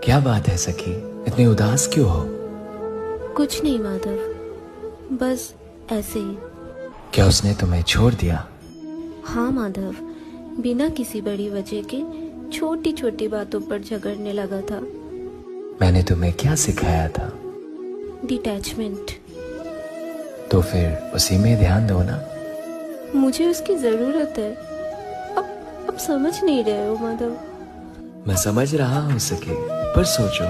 क्या बात है सखी, इतनी उदास क्यों हो? कुछ नहीं माधव, बस ऐसे ही। क्या उसने तुम्हें छोड़ दिया? हाँ माधव, बिना किसी बड़ी वजह के छोटी छोटी बातों पर झगड़ने लगा था। मैंने तुम्हें क्या सिखाया था? डिटैचमेंट। तो फिर उसी में ध्यान दो ना। मुझे उसकी जरूरत है। अब समझ नहीं रहे हो माधव। मैं समझ रहा हूँ सखी, पर सोचो,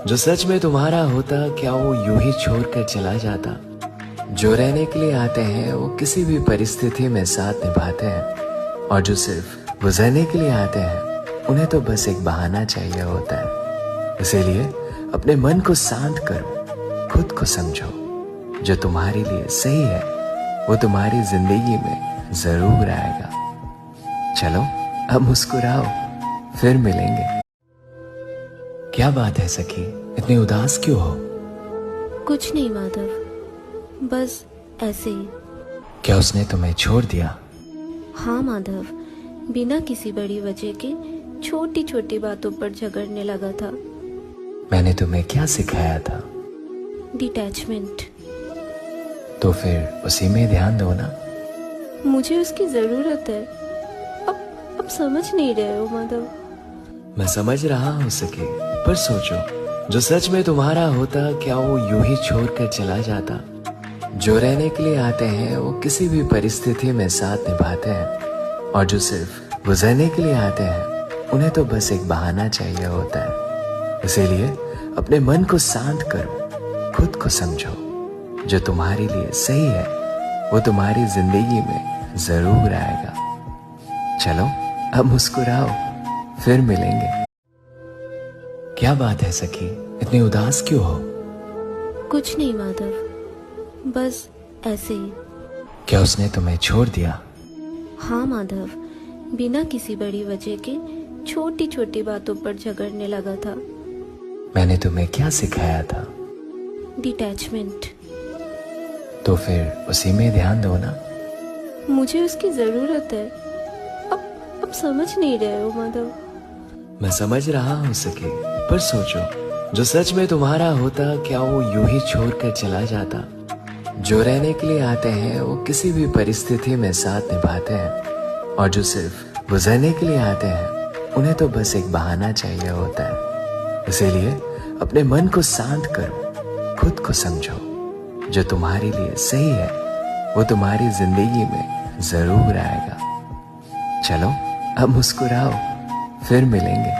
जो सच में तुम्हारा होता क्या वो यूं ही छोड़कर चला जाता? जो रहने के लिए आते हैं वो किसी भी परिस्थिति में साथ निभाते हैं, और जो सिर्फ गुजरने के लिए आते हैं उन्हें तो बस एक बहाना चाहिए होता है। इसीलिए अपने मन को शांत करो, खुद को समझो। जो तुम्हारे लिए सही है वो तुम्हारी जिंदगी में जरूर आएगा। चलो अब मुस्कुराओ, फिर मिलेंगे। क्या बात है सखी, इतनी उदास क्यों हो? कुछ नहीं माधव, बस ऐसे ही। क्या उसने तुम्हें छोड़ दिया? हाँ माधव, बिना किसी बड़ी वजह के छोटी छोटी बातों पर झगड़ने लगा था। मैंने तुम्हें क्या सिखाया था? डिटैचमेंट। तो फिर उसी में ध्यान दो ना। मुझे उसकी जरूरत है। अब समझ नहीं रहे हो माधव। मैं समझ रहा हूँ सखी, पर सोचो, जो सच में तुम्हारा होता क्या वो यूं ही छोड़कर चला जाता? जो रहने के लिए आते हैं वो किसी भी परिस्थिति में साथ निभाते हैं, और जो सिर्फ गुजरने के लिए आते हैं उन्हें तो बस एक बहाना चाहिए होता है। इसीलिए अपने मन को शांत करो, खुद को समझो। जो तुम्हारे लिए सही है वो तुम्हारी जिंदगी में जरूर आएगा। चलो अब मुस्कुराओ, फिर मिलेंगे। क्या बात है सखी, इतनी उदास क्यों हो? कुछ नहीं माधव, बस ऐसे ही। क्या उसने तुम्हें छोड़ दिया? हाँ माधव, बिना किसी बड़ी वजह के छोटी छोटी बातों पर झगड़ने लगा था। मैंने तुम्हें क्या सिखाया था? डिटैचमेंट। तो फिर उसी में ध्यान दो ना। मुझे उसकी जरूरत है। अब समझ नहीं रहे हो माधव। मैं समझ रहा हूँ सखी, पर सोचो, जो सच में तुम्हारा होता क्या वो यूं ही छोड़कर चला जाता? जो रहने के लिए आते हैं वो किसी भी परिस्थिति में साथ निभाते हैं, और जो सिर्फ गुजरने के लिए आते हैं उन्हें तो बस एक बहाना चाहिए होता है। इसीलिए अपने मन को शांत करो, खुद को समझो। जो तुम्हारे लिए सही है वो तुम्हारी जिंदगी में जरूर आएगा। चलो अब मुस्कुराओ, फिर मिलेंगे।